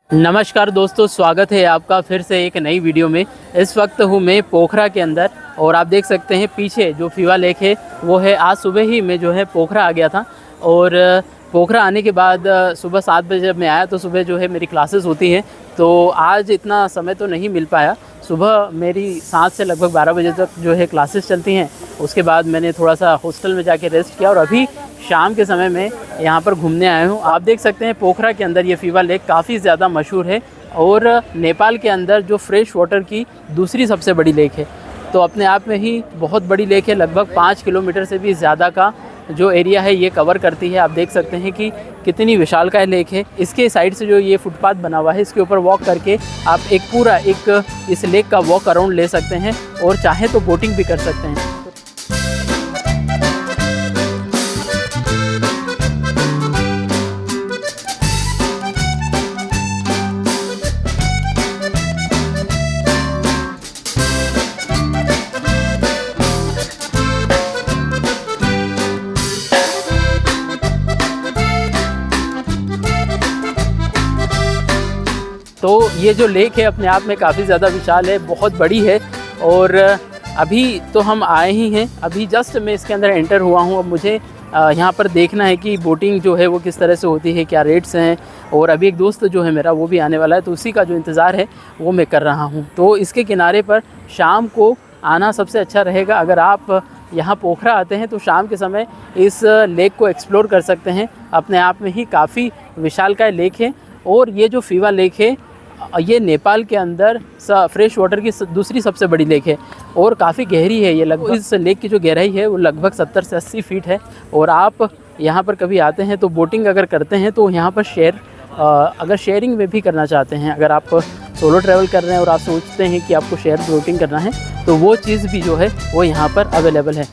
नमस्कार दोस्तों, स्वागत है आपका फिर से एक नई वीडियो में। इस वक्त हूँ मैं पोखरा के अंदर और आप देख सकते हैं पीछे जो फीवा लेक है वो है। आज सुबह ही मैं जो है पोखरा आ गया था और पोखरा आने के बाद सुबह 7 बजे जब मैं आया तो सुबह जो है मेरी क्लासेस होती हैं, तो आज इतना समय तो नहीं मिल पाया। सुबह मेरी 7 से लगभग 12 बजे तक जो है क्लासेस चलती हैं। उसके बाद मैंने थोड़ा सा हॉस्टल में जाके रेस्ट किया और अभी शाम के समय में यहाँ पर घूमने आया हूँ। आप देख सकते हैं पोखरा के अंदर ये फीवा लेक काफ़ी ज़्यादा मशहूर है और नेपाल के अंदर जो फ्रेश वाटर की दूसरी सबसे बड़ी लेक है। तो अपने आप में ही बहुत बड़ी लेक है, लगभग 5 किलोमीटर से भी ज़्यादा का जो एरिया है ये कवर करती है। आप देख सकते हैं कि कितनी विशालकाय लेक है। इसके साइड से जो ये फुटपाथ बना हुआ है इसके ऊपर वॉक करके आप एक पूरा इस लेक का वॉक अराउंड ले सकते हैं और चाहे तो बोटिंग भी कर सकते हैं। तो ये जो लेक है अपने आप में काफ़ी ज़्यादा विशाल है, बहुत बड़ी है। और अभी तो हम आए ही हैं, अभी जस्ट मैं इसके अंदर एंटर हुआ हूँ। अब मुझे यहाँ पर देखना है कि बोटिंग जो है वो किस तरह से होती है, क्या रेट्स हैं। और अभी एक दोस्त जो है मेरा वो भी आने वाला है, तो उसी का जो इंतज़ार है वो मैं कर रहा हूँ। तो इसके किनारे पर शाम को आना सबसे अच्छा रहेगा। अगर आप यहाँ पोखरा आते हैं तो शाम के समय इस लेक को एक्सप्लोर कर सकते हैं। अपने आप में ही काफ़ी विशालकाय लेक है और ये जो फीवा लेक है ये नेपाल के अंदर फ्रेश वाटर की दूसरी सबसे बड़ी लेक है और काफ़ी गहरी है। ये लगभग इस लेक की जो गहराई है वो लगभग 70 से 80 फीट है। और आप यहाँ पर कभी आते हैं तो बोटिंग अगर करते हैं तो यहाँ पर अगर शेयरिंग में भी करना चाहते हैं, अगर आप सोलो ट्रैवल कर रहे हैं और आप सोचते हैं कि आपको शेयर बोटिंग करना है तो वो चीज़ भी जो है वो यहाँ पर अवेलेबल है।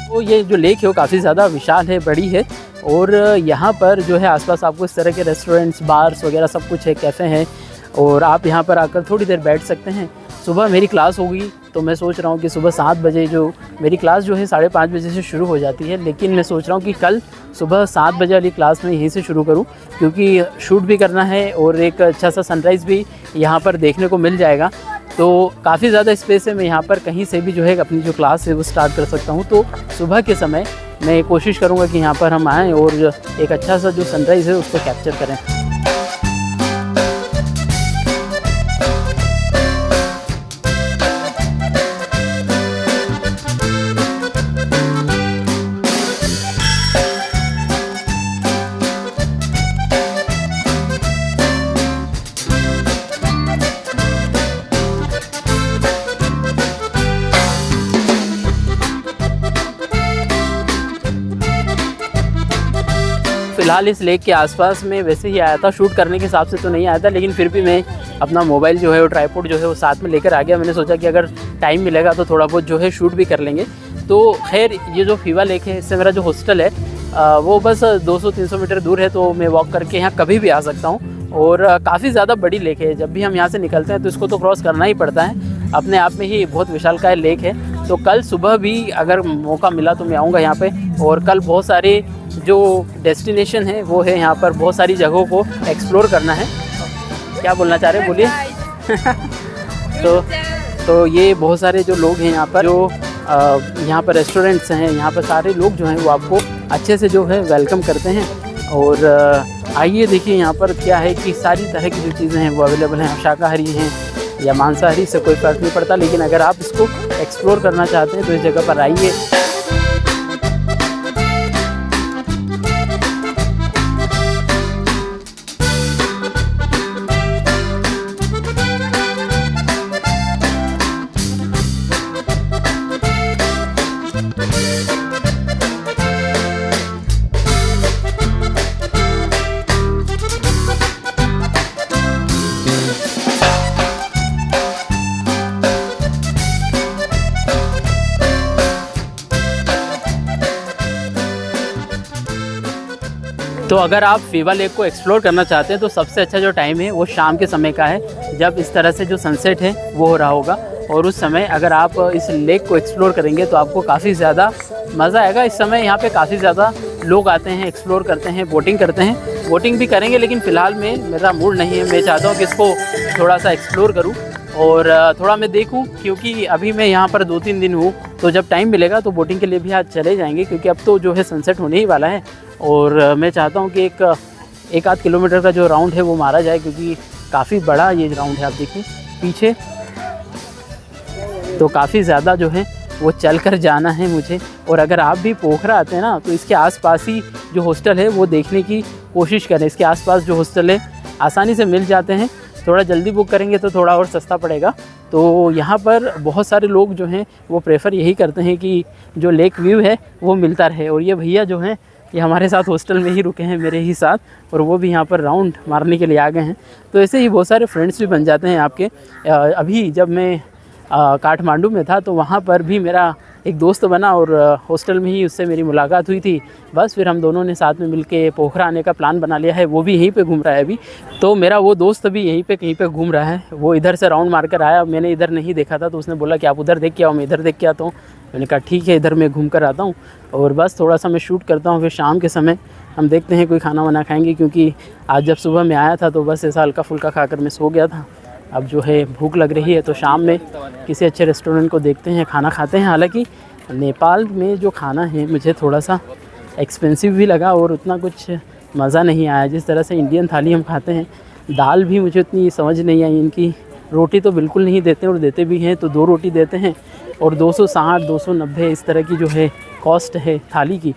तो ये जो लेक है वो काफ़ी ज़्यादा विशाल है, बड़ी है। और यहाँ पर जो है आसपास आपको इस तरह के रेस्टोरेंट्स, बार्स वगैरह सब कुछ है, कैफ़े हैं और आप यहाँ पर आकर थोड़ी देर बैठ सकते हैं। सुबह मेरी क्लास होगी तो मैं सोच रहा हूँ कि सुबह 7 बजे जो मेरी क्लास जो है 5:30 बजे से शुरू हो जाती है, लेकिन मैं सोच रहा हूँ कि कल सुबह 7 बजे वाली क्लास में यहीं से शुरू करूँ, क्योंकि शूट भी करना है और एक अच्छा सा सनराइज़ भी यहाँ पर देखने को मिल जाएगा। तो काफ़ी ज़्यादा स्पेस है, मैं यहाँ पर कहीं से भी जो है अपनी जो क्लास है वो स्टार्ट कर सकता हूँ। तो सुबह के समय मैं कोशिश करूँगा कि यहाँ पर हम आएँ और एक अच्छा सा जो सनराइज़ है उसको कैप्चर करें। फ़िलहाल इस लेक के आसपास में वैसे ही आया था, शूट करने के हिसाब से तो नहीं आया था, लेकिन फिर भी मैं अपना मोबाइल जो है वो ट्राइपॉड जो है वो साथ में लेकर आ गया। मैंने सोचा कि अगर टाइम मिलेगा तो थोड़ा बहुत जो है शूट भी कर लेंगे। तो खैर ये जो फीवा लेक है इससे मेरा जो हॉस्टल है वो बस 200-300 मीटर दूर है, तो मैं वॉक करके यहाँ कभी भी आ सकता हूँ। और काफ़ी ज़्यादा बड़ी लेक है, जब भी हम यहाँ से निकलते हैं तो इसको तो क्रॉस करना ही पड़ता है। अपने आप में ही बहुत विशालकाय लेक है। तो कल सुबह भी अगर मौका मिला तो मैं आऊँगा यहाँ पे। और कल बहुत सारे जो डेस्टिनेशन है वो है, यहाँ पर बहुत सारी जगहों को एक्सप्लोर करना है। क्या बोलना चाह रहे हैं, बोलिए। तो ये बहुत सारे जो लोग हैं यहाँ पर, जो यहाँ पर रेस्टोरेंट्स हैं, यहाँ पर सारे लोग जो हैं वो आपको अच्छे से जो है वेलकम करते हैं। और आइए देखिए यहाँ पर क्या है कि सारी तरह की जो चीज़ें हैं वो अवेलेबल हैं। शाकाहारी हैं या मांसाहारी से कोई फ़र्क नहीं पड़ता, लेकिन अगर आप इसको एक्सप्लोर करना चाहते हैं तो इस जगह पर आइए। तो अगर आप फीवा लेक को एक्सप्लोर करना चाहते हैं तो सबसे अच्छा जो टाइम है वो शाम के समय का है, जब इस तरह से जो सनसेट है वो हो रहा होगा। और उस समय अगर आप इस लेक को एक्सप्लोर करेंगे तो आपको काफ़ी ज़्यादा मज़ा आएगा। इस समय यहाँ पे काफ़ी ज़्यादा लोग आते हैं, एक्सप्लोर करते हैं, बोटिंग करते हैं। बोटिंग भी करेंगे लेकिन फ़िलहाल में मेरा मूड नहीं है। मैं चाहता हूँ कि इसको थोड़ा सा एक्सप्लोर करूँ और थोड़ा मैं देखूं, क्योंकि अभी मैं यहाँ पर 2-3 दिन हूँ, तो जब टाइम मिलेगा तो बोटिंग के लिए भी आज चले जाएंगे, क्योंकि अब तो जो है सनसेट होने ही वाला है। और मैं चाहता हूँ कि एक आध किलोमीटर का जो राउंड है वो मारा जाए, क्योंकि काफ़ी बड़ा ये राउंड है। आप देखिए पीछे, तो काफ़ी ज़्यादा जो है वो चल कर जाना है मुझे। और अगर आप भी पोखरा आते हैं ना, तो इसके आसपास ही जो हॉस्टल है वो देखने की कोशिश करें। इसके आसपास जो हॉस्टल है आसानी से मिल जाते हैं, थोड़ा जल्दी बुक करेंगे तो थोड़ा और सस्ता पड़ेगा। तो यहाँ पर बहुत सारे लोग जो हैं वो प्रेफर यही करते हैं कि जो लेक व्यू है वो मिलता रहे। और ये भैया जो हैं ये हमारे साथ हॉस्टल में ही रुके हैं मेरे ही साथ, और वो भी यहाँ पर राउंड मारने के लिए आ गए हैं। तो ऐसे ही बहुत सारे फ्रेंड्स भी बन जाते हैं आपके। अभी जब मैं काठमांडू में था तो वहाँ पर भी मेरा एक दोस्त बना और हॉस्टल में ही उससे मेरी मुलाकात हुई थी। बस फिर हम दोनों ने साथ में मिलके पोखरा आने का प्लान बना लिया है। वो भी यहीं पे घूम रहा है अभी। तो मेरा वो दोस्त भी यहीं पे कहीं पे घूम रहा है। वो इधर से राउंड मार कर आया, मैंने इधर नहीं देखा था, तो उसने बोला कि आप उधर देख के आओ, मैं इधर देख के आता हूँ। मैंने कहा ठीक है, इधर मैं घूम कर आता हूँ और बस थोड़ा सा मैं शूट करता हूँ। फिर शाम के समय हम देखते हैं कोई खाना वाना खाएँगे, क्योंकि आज जब सुबह मैं आया था तो बस ऐसा हल्का फुल्का खा कर मैं सो गया था। अब जो है भूख लग रही है, तो शाम में किसी अच्छे रेस्टोरेंट को देखते हैं, खाना खाते हैं। हालांकि नेपाल में जो खाना है मुझे थोड़ा सा एक्सपेंसिव भी लगा और उतना कुछ मज़ा नहीं आया। जिस तरह से इंडियन थाली हम खाते हैं, दाल भी मुझे उतनी समझ नहीं आई। इनकी रोटी तो बिल्कुल नहीं देते, और देते भी हैं तो 2 रोटी देते हैं, और 260 290 इस तरह की जो है कॉस्ट है थाली की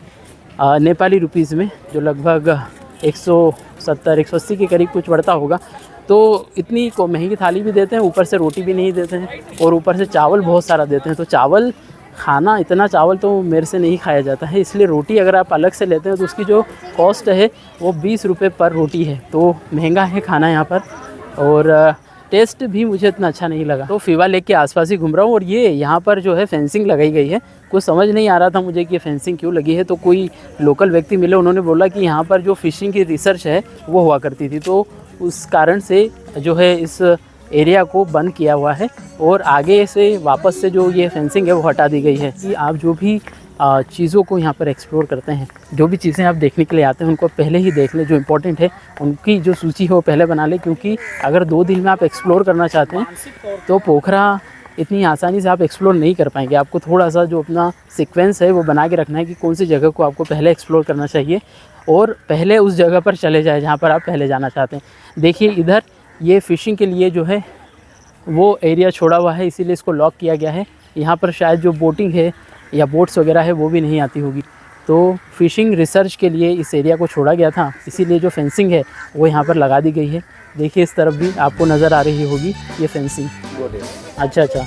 नेपाली रुपीज़ में, जो लगभग 170 180 के करीब कुछ पड़ता होगा। तो इतनी को महंगी थाली भी देते हैं, ऊपर से रोटी भी नहीं देते हैं, और ऊपर से चावल बहुत सारा देते हैं। तो चावल खाना, इतना चावल तो मेरे से नहीं खाया जाता है। इसलिए रोटी अगर आप अलग से लेते हैं तो उसकी जो कॉस्ट है वो 20 रुपये पर रोटी है। तो महंगा है खाना यहाँ पर, और टेस्ट भी मुझे इतना अच्छा नहीं लगा। तो फीवा लेक के आसपास ही घूम रहा हूँ, और ये यहाँ पर जो है फेंसिंग लगाई गई है। कुछ समझ नहीं आ रहा था मुझे कि ये फेंसिंग क्यों लगी है। तो कोई लोकल व्यक्ति मिले, उन्होंने बोला कि यहाँ पर जो फ़िशिंग की रिसर्च है वो हुआ करती थी, तो उस कारण से जो है इस एरिया को बंद किया हुआ है, और आगे से वापस से जो ये फेंसिंग है वो हटा दी गई है। कि आप जो भी चीज़ों को यहाँ पर एक्सप्लोर करते हैं, जो भी चीज़ें आप देखने के लिए आते हैं, उनको पहले ही देख लें। जो इम्पोर्टेंट है उनकी जो सूची है वो पहले बना लें, क्योंकि अगर 2 दिन में आप एक्सप्लोर करना चाहते हैं तो पोखरा इतनी आसानी से आप एक्सप्लोर नहीं कर पाएंगे। आपको थोड़ा सा जो अपना सीक्वेंस है वो बना के रखना है कि कौन सी जगह को आपको पहले एक्सप्लोर करना चाहिए, और पहले उस जगह पर चले जाए जहाँ पर आप पहले जाना चाहते हैं। देखिए इधर ये फ़िशिंग के लिए जो है वो एरिया छोड़ा हुआ है, इसीलिए इसको लॉक किया गया है। यहाँ पर शायद जो बोटिंग है या बोट्स वगैरह है वो भी नहीं आती होगी। तो फ़िशिंग रिसर्च के लिए इस एरिया को छोड़ा गया था, इसीलिए जो फेंसिंग है वो यहाँ पर लगा दी गई है। देखिए इस तरफ भी आपको नज़र आ रही होगी ये फेंसिंग। अच्छा अच्छा,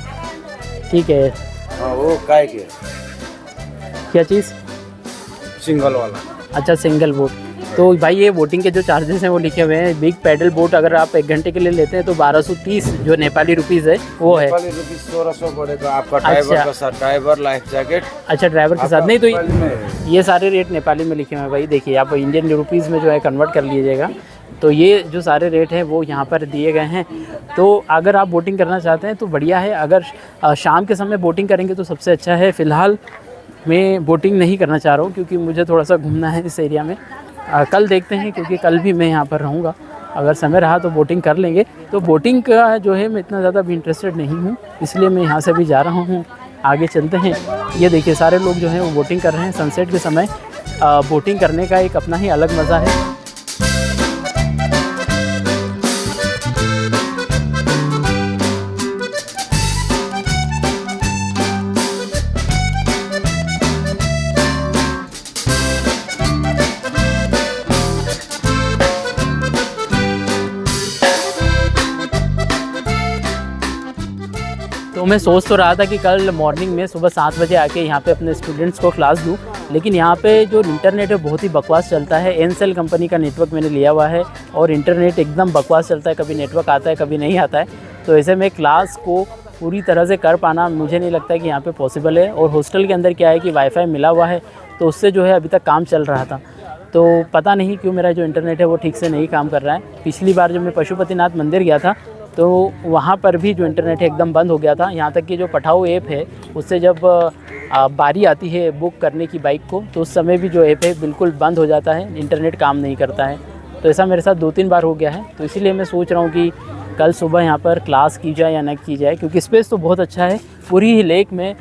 ठीक है। हाँ, वो काय के क्या चीज़? सिंगल वाला। अच्छा, सिंगल बोट। तो भाई ये बोटिंग के जो चार्जेस हैं वो लिखे हुए हैं। बिग पैडल बोट अगर आप 1 घंटे के लिए लेते हैं तो 1230 जो नेपाली रुपीज़ है वो है। नेपाली रुपीज़ 1600 पड़ेगा आपका। ड्राइवर का साथ, ड्राइवर, लाइफ जैकेट। अच्छा, ड्राइवर के साथ नहीं, तो ये सारे रेट नेपाली में लिखे हुए हैं भाई। देखिए आप इंडियन रुपीज़ में जो है कन्वर्ट कर लीजिएगा, तो ये जो सारे रेट हैं वो यहाँ पर दिए गए हैं। तो अगर आप बोटिंग करना चाहते हैं तो बढ़िया है। अगर शाम के समय बोटिंग करेंगे तो सबसे अच्छा है। फ़िलहाल मैं बोटिंग नहीं करना चाह रहा हूँ, क्योंकि मुझे थोड़ा सा घूमना है इस एरिया में। कल देखते हैं, क्योंकि कल भी मैं यहाँ पर रहूँगा। अगर समय रहा तो बोटिंग कर लेंगे। तो बोटिंग का जो है मैं इतना ज़्यादा भी इंटरेस्टेड नहीं हूँ, इसलिए मैं यहाँ से भी जा रहा हूँ। आगे चलते हैं। ये देखिए सारे लोग जो हैं वो बोटिंग कर रहे हैं। सनसेट के समय बोटिंग करने का एक अपना ही अलग मज़ा है। तो मैं सोच तो रहा था कि कल मॉर्निंग में सुबह 7 बजे आके यहाँ पे अपने स्टूडेंट्स को क्लास दूँ, लेकिन यहाँ पे जो इंटरनेट है बहुत ही बकवास चलता है। एनसेल कंपनी का नेटवर्क मैंने लिया हुआ है और इंटरनेट एकदम बकवास चलता है, कभी नेटवर्क आता है कभी नहीं आता है। तो ऐसे में क्लास को पूरी तरह से कर पाना मुझे नहीं लगता है कि यहाँ पे पॉसिबल है। और हॉस्टल के अंदर क्या है कि वाईफाई मिला हुआ है, तो उससे जो है अभी तक काम चल रहा था। तो पता नहीं क्यों मेरा जो इंटरनेट है वो ठीक से नहीं काम कर रहा है। पिछली बार जब मैं पशुपतिनाथ मंदिर गया था तो वहाँ पर भी जो इंटरनेट है एकदम बंद हो गया था। यहाँ तक कि जो पठाओ ऐप है उससे जब बारी आती है बुक करने की बाइक को, तो उस समय भी जो ऐप है बिल्कुल बंद हो जाता है, इंटरनेट काम नहीं करता है। तो ऐसा मेरे साथ 2-3 बार हो गया है। तो इसीलिए मैं सोच रहा हूँ कि कल सुबह यहाँ पर क्लास की जाए या न की जाए, क्योंकि स्पेस तो बहुत अच्छा है पूरी ही लेक में।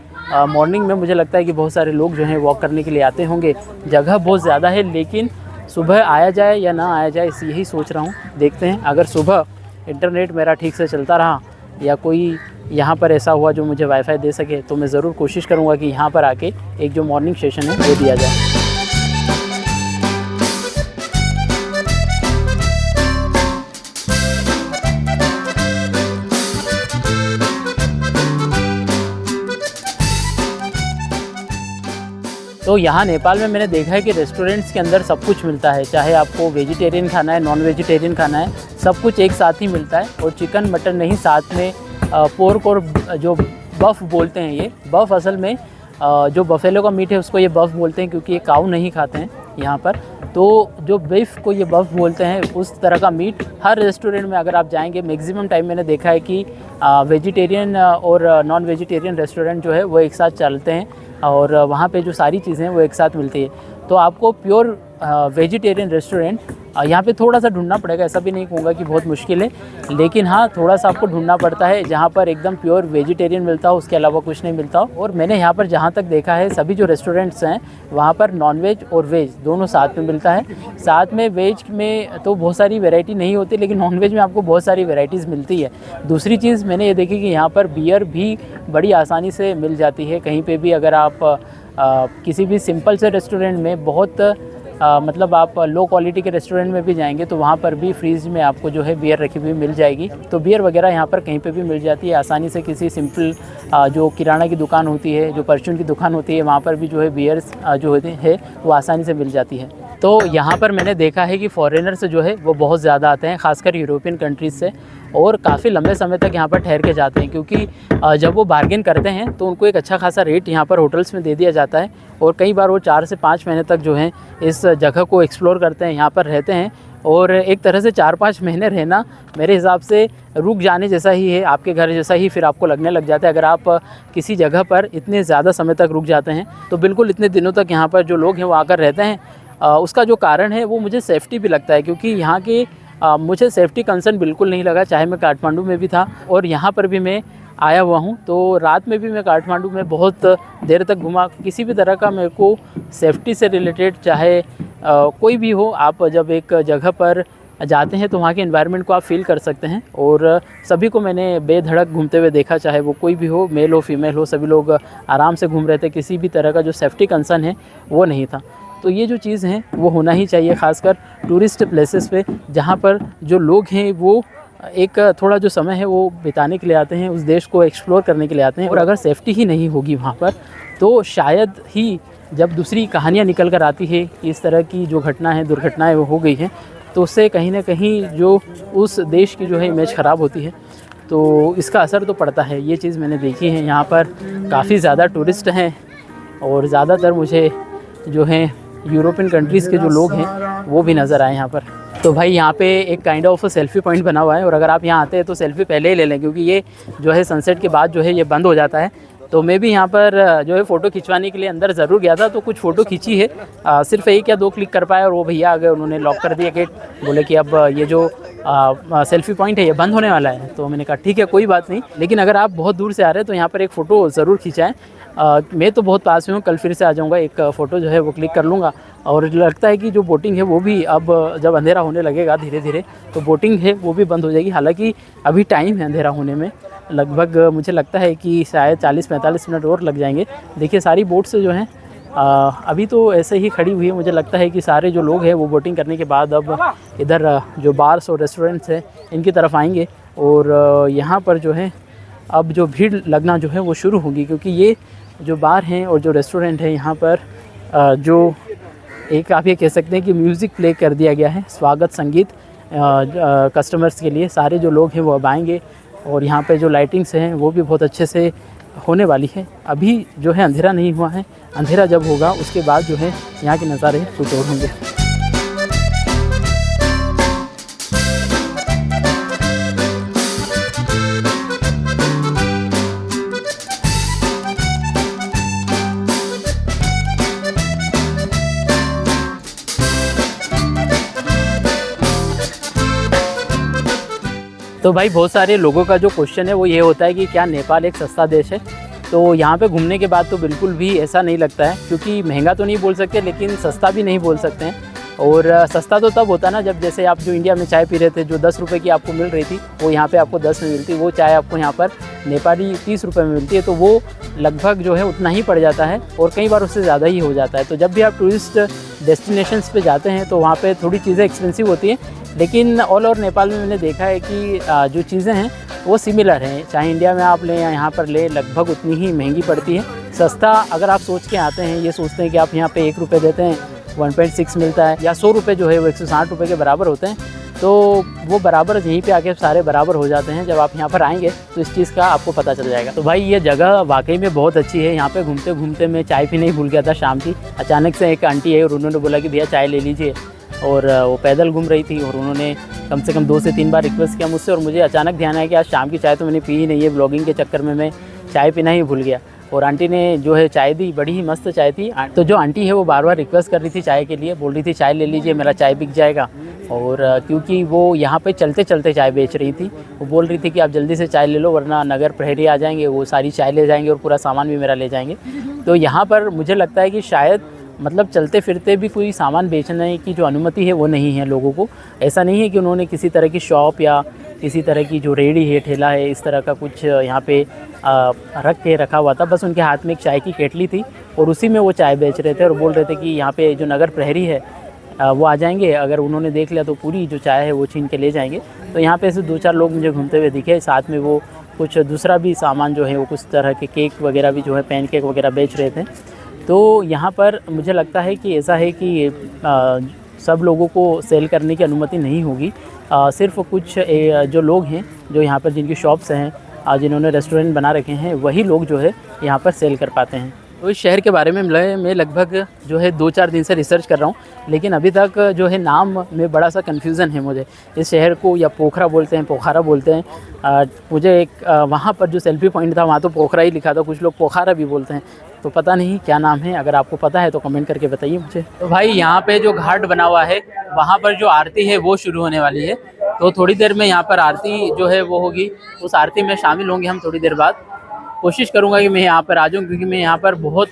मॉर्निंग में मुझे लगता है कि बहुत सारे लोग जो हैं वॉक करने के लिए आते होंगे, जगह बहुत ज़्यादा है, लेकिन सुबह आया जाए या ना आया जाए यही सोच रहा हूँ। देखते हैं, अगर सुबह इंटरनेट मेरा ठीक से चलता रहा या कोई यहाँ पर ऐसा हुआ जो मुझे वाईफाई दे सके, तो मैं ज़रूर कोशिश करूँगा कि यहाँ पर आके एक जो मॉर्निंग सेशन है वो दिया जाए। तो यहाँ नेपाल में मैंने देखा है कि रेस्टोरेंट्स के अंदर सब कुछ मिलता है, चाहे आपको वेजिटेरियन खाना है, नॉन वेजिटेरियन खाना है, सब कुछ एक साथ ही मिलता है। और चिकन मटन नहीं, साथ में पोर्क और जो बफ बोलते हैं, ये बफ असल में जो बफेलो का मीट है उसको ये बफ बोलते हैं, क्योंकि ये काऊ नहीं खाते हैं यहाँ पर। तो जो बीफ को ये बफ बोलते हैं, उस तरह का मीट हर रेस्टोरेंट में अगर आप जाएंगे, मैक्सिमम टाइम मैंने देखा है कि वेजिटेरियन और नॉन वेजिटेरियन रेस्टोरेंट जो है वो एक साथ चलते हैं और वहाँ पे जो सारी चीज़ें हैं वो एक साथ मिलती है। तो आपको प्योर वेजिटेरियन रेस्टोरेंट यहाँ पे थोड़ा सा ढूंढना पड़ेगा, ऐसा भी नहीं कहूँगा कि बहुत मुश्किल है, लेकिन हाँ थोड़ा सा आपको ढूंढना पड़ता है जहाँ पर एकदम प्योर वेजिटेरियन मिलता हो, उसके अलावा कुछ नहीं मिलता हो। और मैंने यहाँ पर जहाँ तक देखा है सभी जो रेस्टोरेंट्स हैं वहाँ पर नॉनवेज और वेज दोनों साथ में मिलता है। साथ में वेज में तो बहुत सारी वैरायटी नहीं होती, लेकिन नॉनवेज में आपको बहुत सारी वैरायटीज़ मिलती है। दूसरी चीज़ मैंने ये देखी कि यहाँ पर बियर भी बड़ी आसानी से मिल जाती है कहीं पर भी। अगर आप किसी भी सिंपल से रेस्टोरेंट में बहुत मतलब आप लो क्वालिटी के रेस्टोरेंट में भी जाएंगे तो वहाँ पर भी फ्रीज में आपको जो है बियर रखी हुई मिल जाएगी। तो बियर वगैरह यहाँ पर कहीं पे भी मिल जाती है आसानी से। किसी सिंपल जो किराना की दुकान होती है, जो परचून की दुकान होती है, वहाँ पर भी जो है बियर जो होती है वो आसानी से मिल जाती है। तो यहाँ पर मैंने देखा है कि फॉरेनर्स जो है वो बहुत ज़्यादा आते हैं, खासकर यूरोपियन कंट्रीज़ से, और काफ़ी लंबे समय तक यहाँ पर ठहर के जाते हैं, क्योंकि जब वो बार्गेन करते हैं तो उनको एक अच्छा खासा रेट यहाँ पर होटल्स में दे दिया जाता है। और कई बार वो 4 से 5 महीने तक जो है इस जगह को एक्सप्लोर करते हैं, यहाँ पर रहते हैं। और एक तरह से 4-5 महीने रहना मेरे हिसाब से रुक जाने जैसा ही है, आपके घर जैसा ही फिर आपको लगने लग जाता है। अगर आप किसी जगह पर इतने ज़्यादा समय तक रुक जाते हैं तो बिल्कुल इतने दिनों तक यहाँ पर जो लोग हैं वो आकर रहते हैं। उसका जो कारण है वो मुझे सेफ्टी भी लगता है, क्योंकि यहाँ के मुझे सेफ्टी कंसर्न बिल्कुल नहीं लगा, चाहे मैं काठमांडू में भी था और यहाँ पर भी मैं आया हुआ हूँ। तो रात में भी मैं काठमांडू में बहुत देर तक घुमा, किसी भी तरह का मेरे को सेफ्टी से रिलेटेड चाहे कोई भी हो, आप जब एक जगह पर जाते हैं तो वहाँ के एनवायरनमेंट को आप फील कर सकते हैं। और सभी को मैंने बेधड़क घूमते हुए देखा, चाहे वो कोई भी हो, मेल हो फीमेल हो, सभी लोग आराम से घूम रहे थे, किसी भी तरह का जो सेफ्टी कंसर्न है वो नहीं था। तो ये जो चीज़ हैं वो होना ही चाहिए, खासकर टूरिस्ट प्लेसेस पे, जहाँ पर जो लोग हैं वो एक थोड़ा जो समय है वो बिताने के लिए आते हैं, उस देश को एक्सप्लोर करने के लिए आते हैं। और अगर सेफ्टी ही नहीं होगी वहाँ पर तो शायद ही जब दूसरी कहानियाँ निकल कर आती है कि इस तरह की जो घटना है, दुर्घटनाएँ वो हो गई हैं, तो उससे कहीं ना कहीं जो उस देश की जो है इमेज ख़राब होती है, तो इसका असर तो पड़ता है। ये चीज़ मैंने देखी है। यहाँ पर काफ़ी ज़्यादा टूरिस्ट हैं और ज़्यादातर मुझे जो हैं यूरोपियन कंट्रीज़ के जो लोग हैं वो भी नज़र आए यहाँ पर। तो भाई यहाँ पे एक काइंड ऑफ सेल्फ़ी पॉइंट बना हुआ है, और अगर आप यहाँ आते हैं तो सेल्फ़ी पहले ही ले लें, क्योंकि ये जो है सनसेट के बाद जो है ये बंद हो जाता है। तो मैं भी यहाँ पर जो है फ़ोटो खिंचवाने के लिए अंदर ज़रूर गया था, तो कुछ फ़ोटो खींची है, सिर्फ 1 या 2 क्लिक कर पाया और वो भैया आ गए, उन्होंने लॉक कर दिया गेट, बोले कि अब ये जो सेल्फ़ी पॉइंट है ये बंद होने वाला है। तो मैंने कहा ठीक है कोई बात नहीं, लेकिन अगर आप बहुत दूर से आ रहे हैं तो यहाँ पर एक फ़ोटो ज़रूर खिंचाएँ। मैं तो बहुत पास में हूँ, कल फिर से आ जाऊँगा, एक फ़ोटो जो है वो क्लिक कर लूँगा। और लगता है कि जो बोटिंग है वो भी अब जब अंधेरा होने लगेगा धीरे धीरे तो बोटिंग है वो भी बंद हो जाएगी। हालांकि अभी टाइम है अंधेरा होने में, लगभग मुझे लगता है कि शायद 40-45 मिनट और लग जाएंगे। देखिए सारी बोट्स जो हैं अभी तो ऐसे ही खड़ी हुई है। मुझे लगता है कि सारे जो लोग हैं वो बोटिंग करने के बाद अब इधर जो बार्स और रेस्टोरेंट्स हैं इनकी तरफ आएंगे, और यहाँ पर जो है अब जो भीड़ लगना जो है वो शुरू होगी, क्योंकि ये जो बार हैं और जो रेस्टोरेंट है यहाँ पर जो एक आप ये कह सकते हैं कि म्यूज़िक प्ले कर दिया गया है, स्वागत संगीत कस्टमर्स के लिए। सारे जो लोग हैं वो अब आएंगे, और यहाँ पे जो लाइटिंग्स हैं वो भी बहुत अच्छे से होने वाली है। अभी जो है अंधेरा नहीं हुआ है, अंधेरा जब होगा उसके बाद जो है यहाँ के नज़ारे कुछ और होंगे। तो भाई बहुत सारे लोगों का जो क्वेश्चन है वो ये होता है कि क्या नेपाल एक सस्ता देश है। तो यहाँ पे घूमने के बाद तो बिल्कुल भी ऐसा नहीं लगता है, क्योंकि महंगा तो नहीं बोल सकते लेकिन सस्ता भी नहीं बोल सकते हैं। और सस्ता तो तब होता है ना जब जैसे आप जो इंडिया में चाय पी रहे थे, जो 10 रुपये की आपको मिल रही थी वो यहाँ पे आपको 10 में मिलती, वो चाय आपको यहाँ पर नेपाली 30 रुपये में मिलती है। तो वो लगभग जो है उतना ही पड़ जाता है और कई बार उससे ज़्यादा ही हो जाता है। तो जब भी आप टूरिस्ट डेस्टिनेशंस पे जाते हैं तो वहाँ पे थोड़ी चीज़ें एक्सपेंसिव होती हैं, लेकिन ऑल ओवर नेपाल में मैंने देखा है कि जो चीज़ें हैं वो सिमिलर हैं, चाहे इंडिया में आप लें या यहाँ पर लें, लगभग उतनी ही महंगी पड़ती है। सस्ता अगर आप सोच के आते हैं, ये सोचते हैं कि आप यहाँ पे 1 रुपये देते हैं 1.6 मिलता है, या 100 रुपये जो है वो 160 रुपये के बराबर होते हैं, तो वो बराबर यहीं पे आके सारे बराबर हो जाते हैं। जब आप यहाँ पर आएंगे तो इस चीज़ का आपको पता चल जाएगा। तो भाई ये जगह वाकई में बहुत अच्छी है। यहाँ पे घूमते घूमते मैं चाय पीने ही भूल गया था शाम की। अचानक से एक आंटी है और उन्होंने बोला कि भैया चाय ले लीजिए, और वो पैदल घूम रही थी और उन्होंने कम से कम 2 से 3 बार रिक्वेस्ट किया मुझसे, और मुझे अचानक ध्यान आया कि आज शाम की चाय तो मैंने पी ही नहीं है, ब्लॉगिंग के चक्कर में मैं चाय पीना ही भूल गया। और आंटी ने जो है चाय दी, बड़ी ही मस्त चाय थी। तो जो आंटी है वो बार बार रिक्वेस्ट कर रही थी चाय के लिए, बोल रही थी चाय ले लीजिए, मेरा चाय बिक जाएगा। और क्योंकि वो यहाँ पे चलते चलते चाय बेच रही थी, वो बोल रही थी कि आप जल्दी से चाय ले लो वरना नगर प्रहरी आ जाएंगे, वो सारी चाय ले जाएंगे और पूरा सामान भी मेरा ले जाएंगे। तो यहाँ पर मुझे लगता है कि शायद मतलब चलते फिरते भी कोई सामान बेचने की जो अनुमति है वो नहीं है लोगों को। ऐसा नहीं है कि उन्होंने किसी तरह की शॉप या किसी तरह की जो रेहड़ी है, ठेला है, इस तरह का कुछ यहाँ पे रख के रखा हुआ था। बस उनके हाथ में एक चाय की केटली थी और उसी में वो चाय बेच रहे थे और बोल रहे थे कि यहाँ पे जो नगर प्रहरी है वो आ जाएंगे, अगर उन्होंने देख लिया तो पूरी जो चाय है वो छीन के ले जाएंगे। तो यहाँ पे ऐसे 2-4 लोग मुझे घूमते हुए दिखे, साथ में वो कुछ दूसरा भी सामान जो है वो कुछ तरह के केक वगैरह भी जो है पैन केक वगैरह बेच रहे थे। तो यहाँ पर मुझे लगता है कि ऐसा है कि सब लोगों को सेल करने की अनुमति नहीं होगी। सिर्फ कुछ जो लोग हैं जो यहाँ पर जिनकी शॉप्स हैं, जिन्होंने रेस्टोरेंट बना रखे हैं, वही लोग जो है यहाँ पर सेल कर पाते हैं। तो इस शहर के बारे में मैं लगभग जो है 2-4 दिन से रिसर्च कर रहा हूँ, लेकिन अभी तक जो है नाम में बड़ा सा कन्फ्यूज़न है मुझे। इस शहर को या पोखरा बोलते हैं, पोखारा बोलते हैं। मुझे एक वहाँ पर जो सेल्फी पॉइंट था वहाँ तो पोखरा ही लिखा था, कुछ लोग पोखारा भी बोलते हैं, तो पता नहीं क्या नाम है। अगर आपको पता है तो कमेंट करके बताइए मुझे। तो भाई यहाँ पे जो घाट बना हुआ है वहाँ पर जो आरती है वो शुरू होने वाली है, तो थोड़ी देर में यहाँ पर आरती जो है वो होगी। उस आरती में शामिल होंगे हम थोड़ी देर बाद। कोशिश करूँगा कि मैं यहाँ पर आ जाऊँ, क्योंकि मैं यहाँ पर बहुत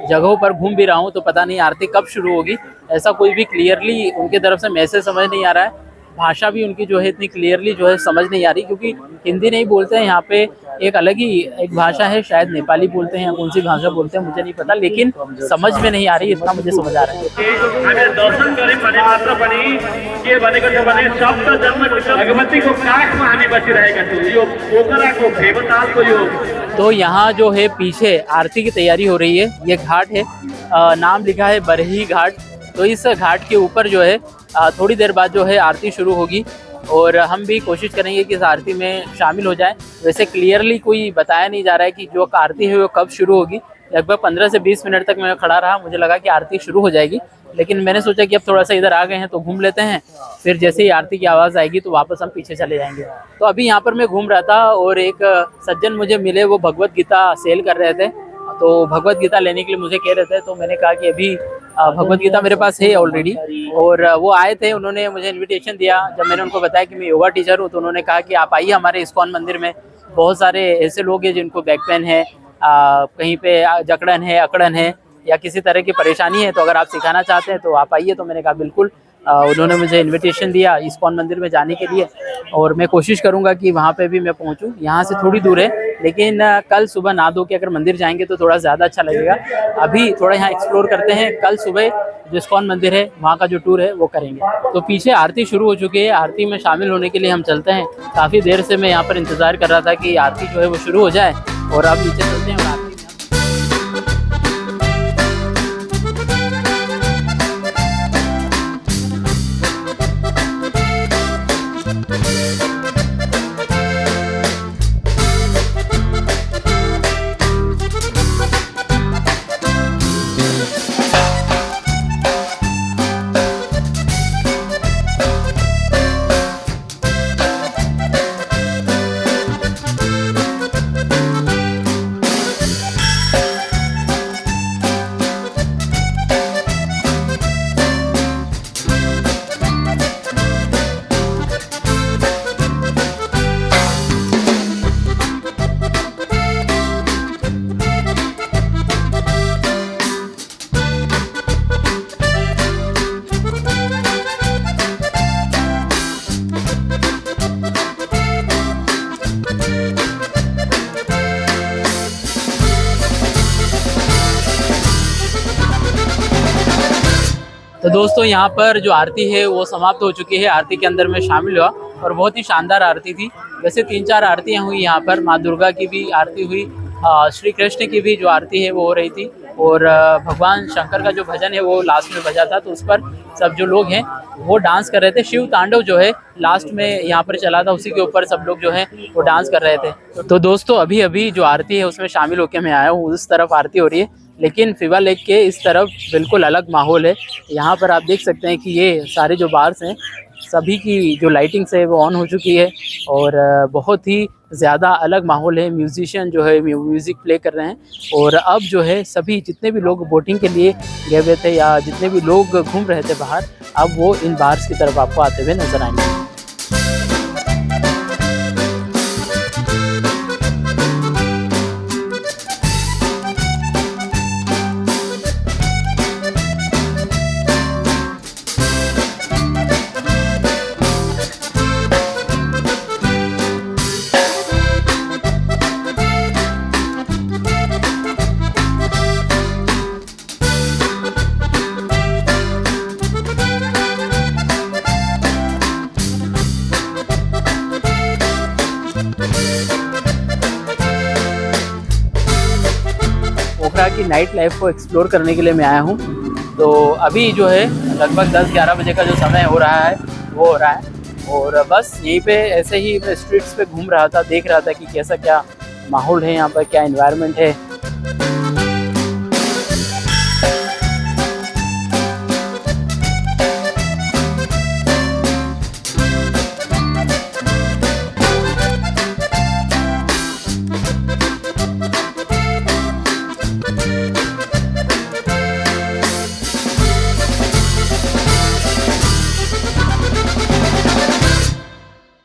जगहों पर घूम भी रहा हूँ, तो पता नहीं आरती कब शुरू होगी, ऐसा कोई भी क्लियरली उनके तरफ से मैसेज समझ नहीं आ रहा है। भाषा भी उनकी जो है इतनी क्लियरली जो है समझ नहीं आ रही, क्योंकि हिंदी नहीं बोलते हैं यहाँ पे, एक अलग ही एक भाषा है, शायद नेपाली बोलते हैं या कौन सी भाषा बोलते हैं मुझे नहीं पता, लेकिन समझ में नहीं आ रही, इतना मुझे समझ आ रहा है। दर्शन गरे भने मात्र पनि के भनेको छ भने सप्त जन्म भगवतीको काखमा हामी बसिरहेका छौँ। यो पोखराको भेगतालको यो तो यहाँ जो है पीछे आरती की तैयारी हो रही है। ये घाट है, नाम लिखा है बरही घाट। तो इस घाट के ऊपर जो है थोड़ी देर बाद जो है आरती शुरू होगी और हम भी कोशिश करेंगे कि इस आरती में शामिल हो जाए। वैसे क्लियरली कोई बताया नहीं जा रहा है कि जो आरती है वो कब शुरू होगी। लगभग 15 से 20 मिनट तक मैं खड़ा रहा, मुझे लगा कि आरती शुरू हो जाएगी, लेकिन मैंने सोचा कि अब थोड़ा सा इधर आ गए हैं तो घूम लेते हैं, फिर जैसे ही आरती की आवाज़ आएगी तो वापस हम पीछे चले जाएंगे। तो अभी यहाँ पर मैं घूम रहा था और एक सज्जन मुझे मिले, वो भगवत गीता सेल कर रहे थे, तो भगवत गीता लेने के लिए मुझे कह रहे थे। तो मैंने कहा कि अभी भगवत गीता मेरे पास है ऑलरेडी, और वो आए थे, उन्होंने मुझे इनविटेशन दिया। जब मैंने उनको बताया कि मैं योगा टीचर हूँ तो उन्होंने कहा कि आप आइए हमारे इस्कॉन मंदिर में। बहुत सारे ऐसे लोग हैं जिनको बैक पेन है, कहीं पे जकड़न है, अकड़न है, या किसी तरह की परेशानी है, तो अगर आप सिखाना चाहते हैं तो आप आइए। तो मैंने कहा बिल्कुल। उन्होंने मुझे इनविटेशन दिया इस्कॉन मंदिर में जाने के लिए, और मैं कोशिश करूंगा कि वहाँ पे भी मैं पहुँचूँ। यहाँ से थोड़ी दूर है, लेकिन कल सुबह नहा धो के अगर मंदिर जाएंगे तो थोड़ा ज़्यादा अच्छा लगेगा। अभी थोड़ा यहाँ एक्सप्लोर करते हैं, कल सुबह जो इस्कॉन मंदिर है वहाँ का जो टूर है वो करेंगे। तो पीछे आरती शुरू हो चुकी है, आरती में शामिल होने के लिए हम चलते हैं। काफ़ी देर से मैं यहाँ पर इंतज़ार कर रहा था कि आरती जो है वो शुरू हो जाए, और अब नीचे चलते हैं और आरती। तो दोस्तों यहाँ पर जो आरती है वो समाप्त हो चुकी है। आरती के अंदर मैं शामिल हुआ और बहुत ही शानदार आरती थी। वैसे 3-4 आरतियाँ हुई यहाँ पर, माँ दुर्गा की भी आरती हुई, श्री कृष्ण की भी जो आरती है वो हो रही थी, और भगवान शंकर का जो भजन है वो लास्ट में बजा था, तो उस पर सब जो लोग हैं वो डांस कर रहे थे। शिव तांडव जो है लास्ट में यहाँ पर चला था, उसी के ऊपर सब लोग जो है वो डांस कर रहे थे। तो दोस्तों अभी अभी जो आरती है उसमें शामिल होकर मैं आया हूँ, उस तरफ आरती हो रही है, लेकिन फिवा लेक के इस तरफ बिल्कुल अलग माहौल है। यहाँ पर आप देख सकते हैं कि ये सारे जो बार्स हैं सभी की जो लाइटिंग्स है वो ऑन हो चुकी है, और बहुत ही ज़्यादा अलग माहौल है। म्यूजिशियन जो है म्यूज़िक प्ले कर रहे हैं, और अब जो है सभी जितने भी लोग बोटिंग के लिए गए हुए थे या जितने भी लोग घूम रहे थे बाहर, अब वो इन बार्स की तरफ आपको आते हुए नजर आएंगे। पोखरा की नाइट लाइफ को एक्सप्लोर करने के लिए मैं आया हूँ। तो अभी जो है लगभग 10-11 बजे का जो समय हो रहा है वो हो रहा है, और बस यहीं पे ऐसे ही मैं स्ट्रीट्स पे घूम रहा था, देख रहा था कि कैसा क्या माहौल है यहाँ पर, क्या एनवायरनमेंट है।